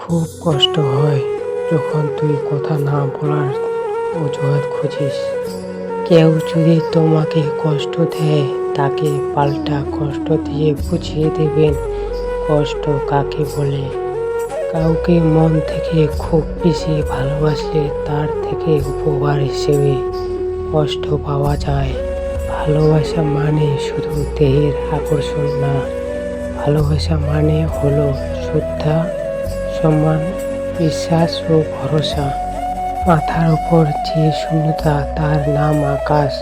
খুব কষ্ট হয় যখন তুই কথা না বলার অজুহাত খুঁজিস। কেউ যদি তোমাকে কষ্ট দেয় তাকে পাল্টা কষ্ট দিয়ে বুঝিয়ে দেবেন কষ্ট কাকে বলে। কাউকে মন থেকে খুব বেশি ভালোবাসলে তার থেকে উপহার হিসেবে কষ্ট পাওয়া যায়। ভালোবাসা মানে শুধু দেহের আকর্ষণ না, ভালোবাসা মানে হলো শ্রদ্ধা, সম্মান, বিশ্বাস ও ভরসা। মাথার উপর যে শূন্যতা তার নাম আকাশ,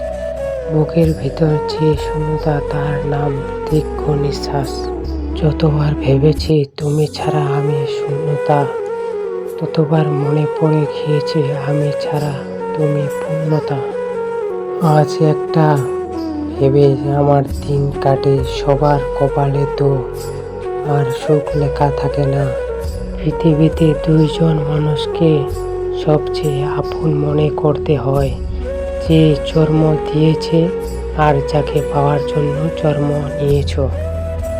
বুকের ভিতর যে শূন্যতা তার নাম দীর্ঘ নিঃশ্বাস। যতবার ভেবেছি তুমি ছাড়া আমি শূন্যতা, ততবার মনে পড়ে গিয়েছে আমি ছাড়া তুমি পূর্ণতা। আজ একটা ভেবে আমার দিন কাটে, সবার কপালে তো আর সুখ লেখা থাকে না। পৃথিবীতে দুইজন মানুষকে সবচেয়ে আপন মনে করতে হয়, যে জন্ম দিয়েছে আর যাকে পাওয়ার জন্য জন্ম নিয়েছ।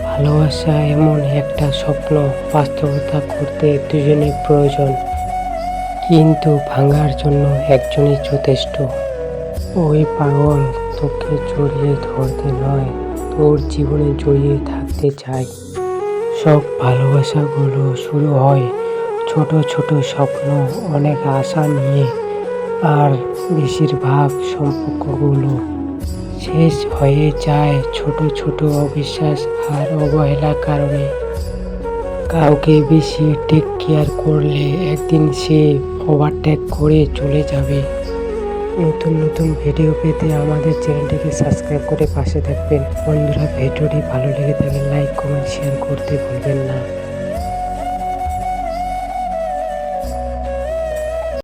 ভালোবাসা এমন একটা স্বপ্ন, বাস্তবতা করতে দুজনে প্রয়োজন, কিন্তু ভাঙার জন্য একজনই যথেষ্ট। ওই পাগল, তোকে জড়িয়ে ধরতে নয়, তোর জীবনে জড়িয়ে থাকতে চাই। সব ভালোবাসাগুলো শুরু হয় ছোট ছোট স্বপ্ন, অনেক আশা নিয়ে, আর বেশিরভাগ সম্পর্কগুলো শেষ হয়ে যায় ছোট ছোট অবিশ্বাস আর অবহেলার কারণে। কাউকে বেশি টেক কেয়ার করলে একদিন সে ওভারটেক করে চলে যাবে। নতুন নতুন ভিডিও পেতে আমাদের চ্যানেলটিকে সাবস্ক্রাইব করে পাশে থাকবেন। বন্ধুরা, ভিডিওটি ভালো লেগে থাকলে লাইক, কমেন্ট, শেয়ার করতে ভুলবেন না।